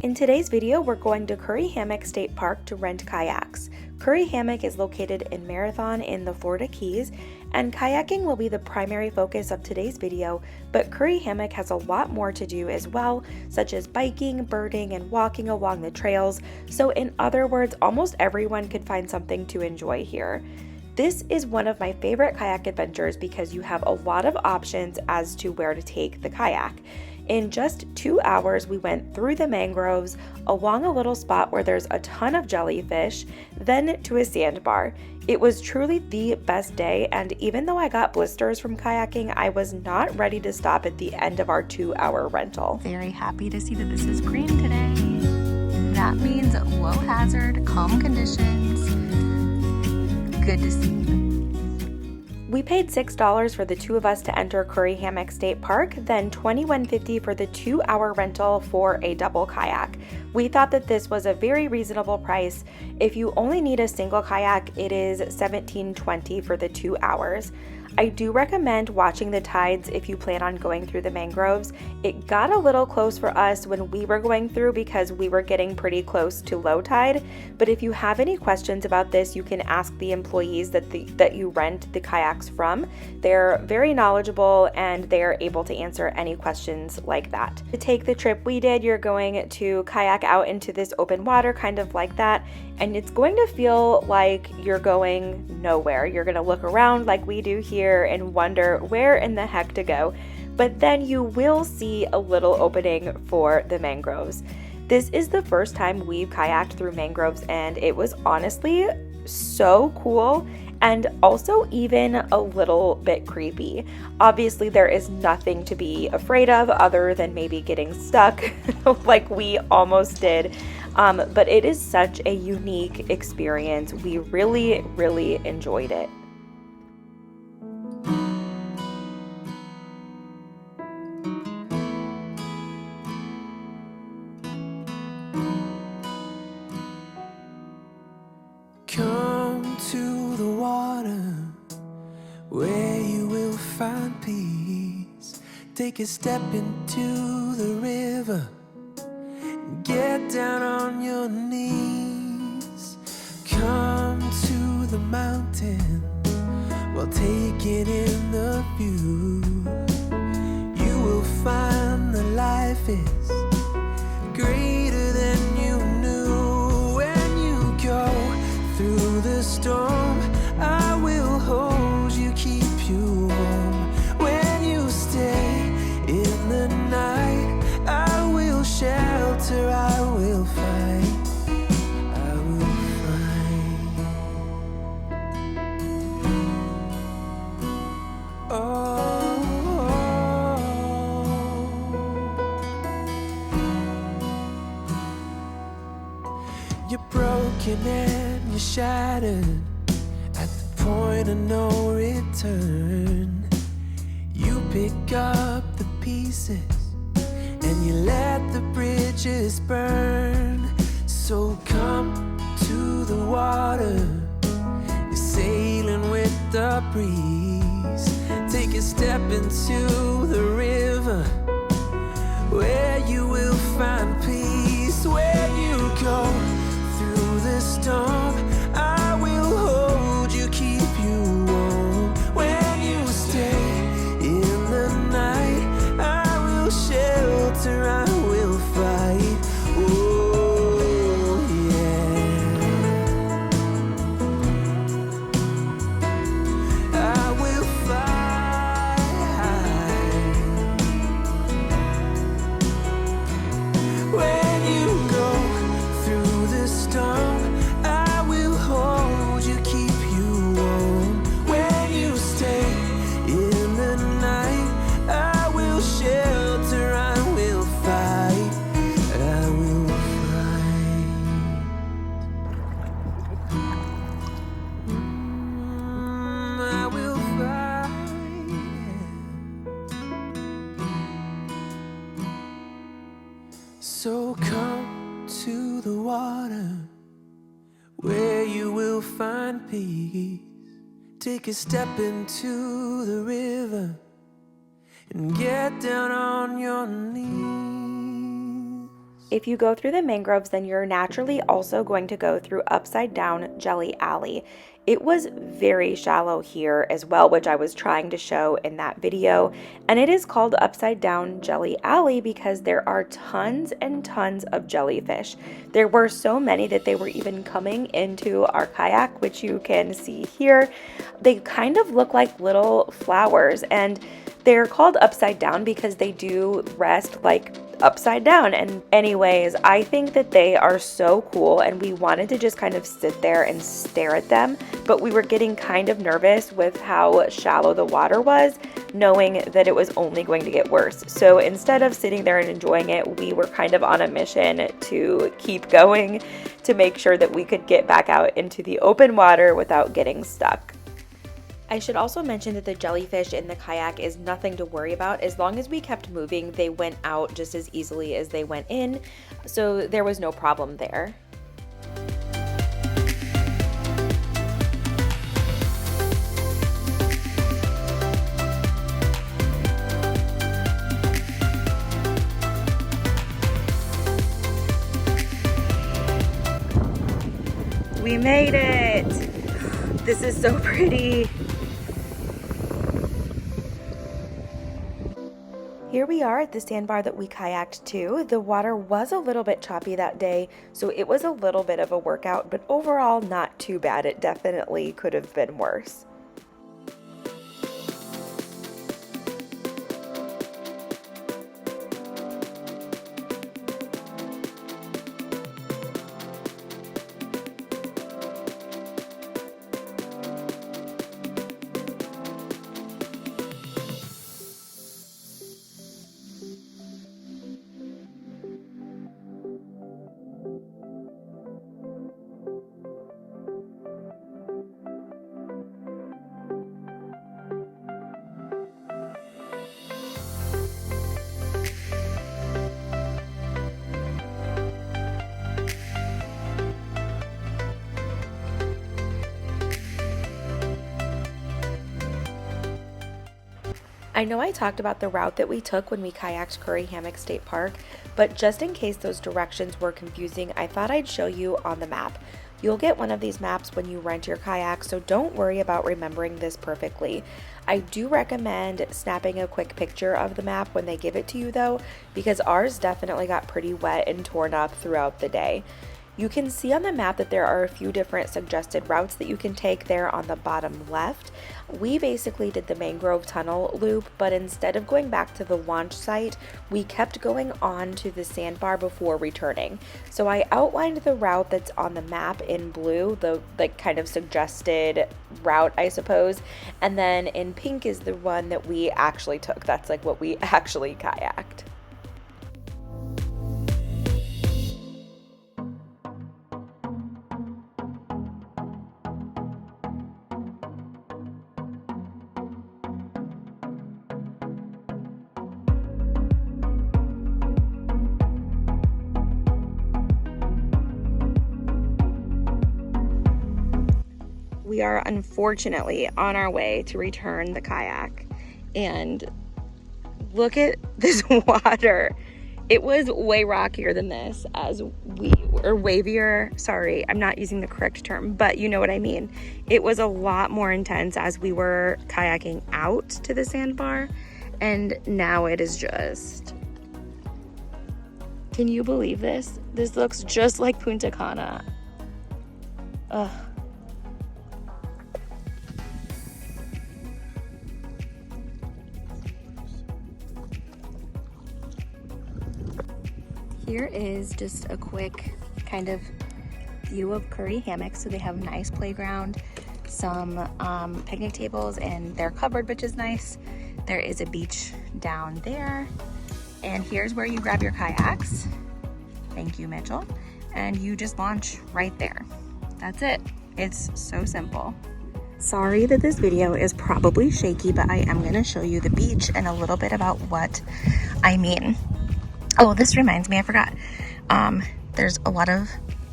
In today's video, we're going to Curry Hammock State Park to rent kayaks. Curry Hammock is located in Marathon in the Florida Keys, and kayaking will be the primary focus of today's video, but Curry Hammock has a lot more to do as well, such as biking, birding, and walking along the trails. So in other words, almost everyone could find something to enjoy here. This is one of my favorite kayak adventures because you have a lot of options as to where to take the kayak. In just 2 hours, we went through the mangroves, along a little spot where there's a ton of jellyfish, then to a sandbar. It was truly the best day, and even though I got blisters from kayaking, I was not ready to stop at the end of our 2-hour rental. Very happy to see that this is green today. That means low hazard, calm conditions. Good to see. We paid $6 for the two of us to enter Curry Hammock State Park, then $21.50 for the 2-hour rental for a double kayak. We thought that this was a very reasonable price. If you only need a single kayak, it is $17.20 for the 2 hours. I do recommend watching the tides if you plan on going through the mangroves. It got a little close for us when we were going through because we were getting pretty close to low tide, but if you have any questions about this, you can ask the employees that you rent the kayaks from. They're very knowledgeable and they're able to answer any questions like that. To take the trip we did, you're going to kayak out into this open water, kind of like that, and it's going to feel like you're going nowhere. You're going to look around like we do here and wonder where in the heck to go, but then you will see a little opening for the mangroves. This is the first time we've kayaked through mangroves, and it was honestly so cool and also even a little bit creepy. Obviously, there is nothing to be afraid of other than maybe getting stuck like we almost did. But it is such a unique experience. We really, really enjoyed it. Come to the water where you will find peace. Take a step into the river. Get down on your knees. Come to the mountain while taking in the view. You will find that life is greater than you knew. When you go through the storm, I will hold you, keep you warm. When you stay in the night, I will shelter, I will fight, I will fight. Oh, you're broken and you're shattered at the point of no return. You pick up the pieces and you let the bridges burn. So come to the water, you're sailing with the breeze. Take a step into the river where you will find peace. Where you go through the storm, I will hold you, keep you warm. When you stay in the night, I will shelter, I will fight. Oh yeah, I will fight. When you go through the storm, I will hold you, keep you warm. When you stay in the night, I will shelter, I will fight, I will fight. I will fight. So come to the water where you will find peace. Take a step into the river and get down on your knees. If you go through the mangroves, then you're naturally also going to go through Upside Down Jelly Alley. It was very shallow here as well, which I was trying to show in that video. And it is called Upside Down Jelly Alley because there are tons and tons of jellyfish. There were so many that they were even coming into our kayak, which you can see here. They kind of look like little flowers, and they're called upside down because they do rest like upside down. And anyways, I think that they are so cool, and we wanted to just kind of sit there and stare at them, but we were getting kind of nervous with how shallow the water was, knowing that it was only going to get worse. So instead of sitting there and enjoying it, we were kind of on a mission to keep going to make sure that we could get back out into the open water without getting stuck. I should also mention that the jellyfish in the kayak is nothing to worry about. As long as we kept moving, they went out just as easily as they went in, so there was no problem there. We made it! This is so pretty. Here we are at the sandbar that we kayaked to. The water was a little bit choppy that day, so it was a little bit of a workout, but overall not too bad. It definitely could have been worse. I know I talked about the route that we took when we kayaked Curry Hammock State Park, but just in case those directions were confusing, I thought I'd show you on the map. You'll get one of these maps when you rent your kayak, so don't worry about remembering this perfectly. I do recommend snapping a quick picture of the map when they give it to you though, because ours definitely got pretty wet and torn up throughout the day. You can see on the map that there are a few different suggested routes that you can take there on the bottom left. We basically did the mangrove tunnel loop, but instead of going back to the launch site, we kept going on to the sandbar before returning. So I outlined the route that's on the map in blue, the kind of suggested route, I suppose, and then in pink is the one that we actually took. That's like what we actually kayaked. We are unfortunately on our way to return the kayak, and look at this water. It was way rockier than this or wavier. Sorry, I'm not using the correct term, but you know what I mean. It was a lot more intense as we were kayaking out to the sandbar, and now it is just, can you believe this? This looks just like Punta Cana. Ugh. Here is just a quick kind of view of Curry Hammock. So they have a nice playground, some picnic tables, and they're covered, which is nice. There is a beach down there. And here's where you grab your kayaks. Thank you, Mitchell. And you just launch right there. That's it. It's so simple. Sorry that this video is probably shaky, but I am gonna show you the beach and a little bit about what I mean. Oh, this reminds me, I forgot. There's a lot of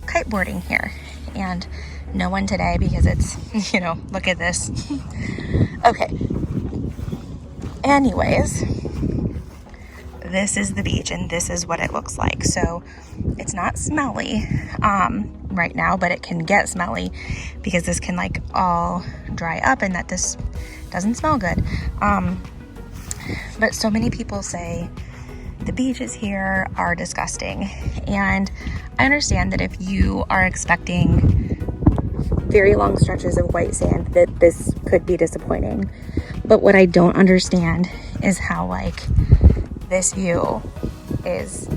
kiteboarding here, and no one today because it's, you know, look at this. Okay. Anyways, this is the beach and this is what it looks like. So it's not smelly right now, but it can get smelly because this can like all dry up and that this doesn't smell good. But so many people say the beaches here are disgusting, and I understand that if you are expecting very long stretches of white sand, that this could be disappointing. But what I don't understand is how like this view is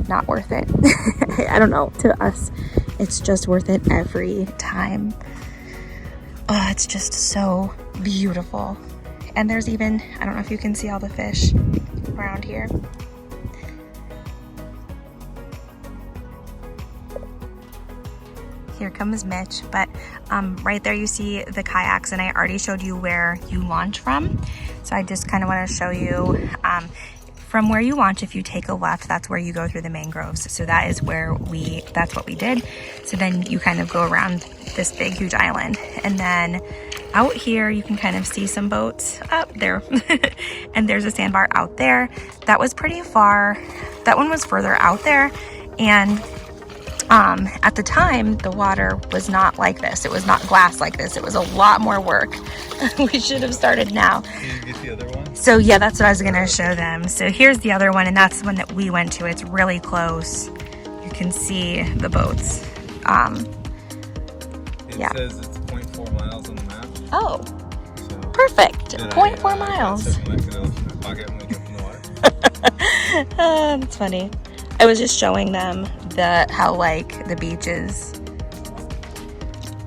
not worth it. I don't know, to us it's just worth it every time. Oh, it's just so beautiful. And there's even, I don't know if you can see all the fish around here. Here comes Mitch, but right there you see the kayaks, and I already showed you where you launch from. So I just kind of want to show you from where you launch. If you take a left, that's where you go through the mangroves. So that is where that's what we did. So then you kind of go around this big, huge island. And then out here, you can kind of see some boats up there. And there's a sandbar out there. That was pretty far. That one was further out there. And at the time, the water was not like this. It was not glass like this. It was a lot more work. We should have started now. Can you get the other one? So yeah, that's what I was gonna show them. So here's the other one, and that's the one that we went to. It's really close. You can see the boats. It Yeah. says it's 0.4 miles on the map. Oh, So perfect. did 0.4 miles. I took my canoe from my pocket when we jumped in the water. That's funny. I was just showing them how like the beach is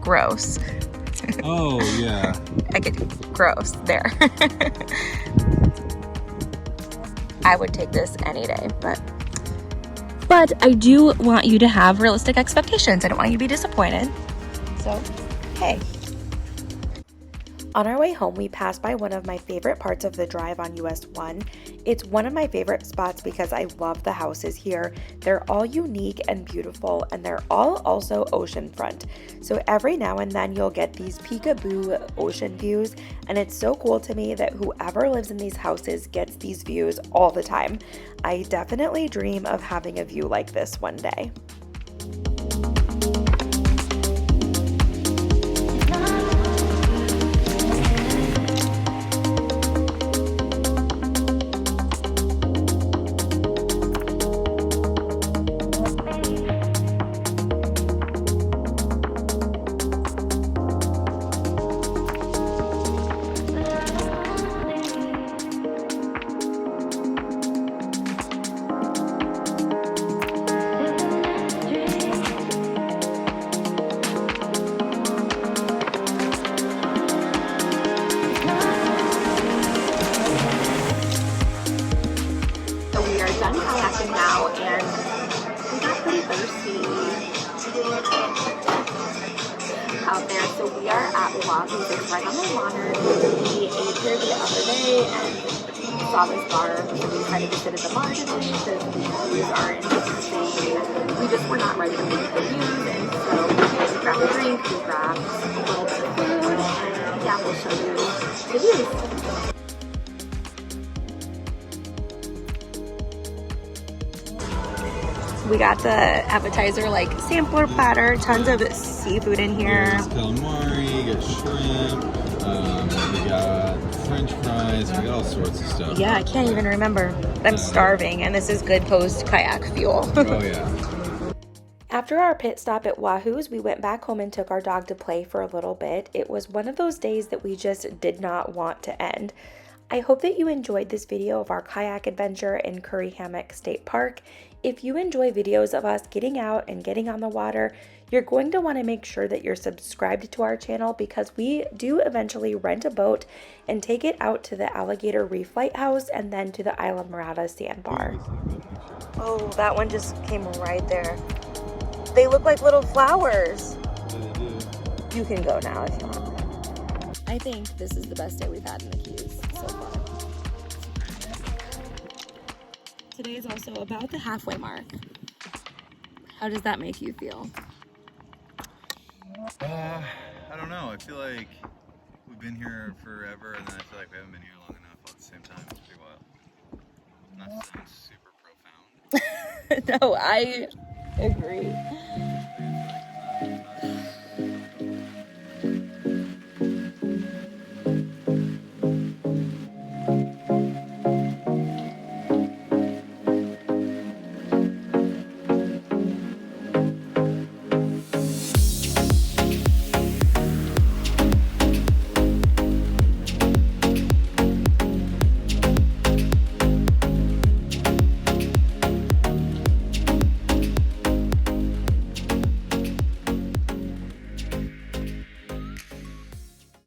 gross. Oh, yeah. I get gross there. I would take this any day, but I do want you to have realistic expectations. I don't want you to be disappointed. So, hey. On our way home, we passed by one of my favorite parts of the drive on US 1. It's one of my favorite spots because I love the houses here. They're all unique and beautiful, and they're all also oceanfront. So every now and then you'll get these peekaboo ocean views, and it's so cool to me that whoever lives in these houses gets these views all the time. I definitely dream of having a view like this one day. Done kayaking now, and we got pretty thirsty out there. So we are at Wahoo's. It's right on the water. We ate here the other day and saw this bar. So we decided to sit at the bar today because the views aren't interesting. We just were not ready to make the views, and so we grabbed a drink, we grabbed a little bit of food, and yeah, we'll show you the views. We got the appetizer, like sampler platter, tons of seafood in here. There's calamari, you got shrimp, we got French fries, we got all sorts of stuff. Yeah, I can't even remember. I'm starving, and this is good post-kayak fuel. Oh, yeah. After our pit stop at Wahoo's, we went back home and took our dog to play for a little bit. It was one of those days that we just did not want to end. I hope that you enjoyed this video of our kayak adventure in Curry Hammock State Park. If you enjoy videos of us getting out and getting on the water, you're going to want to make sure that you're subscribed to our channel because we do eventually rent a boat and take it out to the Alligator Reef Lighthouse and then to the Islamorada sandbar. Oh, that one just came right there. They look like little flowers. You can go now if you want. I think this is the best day we've had in the Keys so far. Today is also about the halfway mark. How does that make you feel? I don't know. I feel like we've been here forever, and then I feel like we haven't been here long enough all at the same time. It's pretty wild. Not to sound super profound. No, I agree.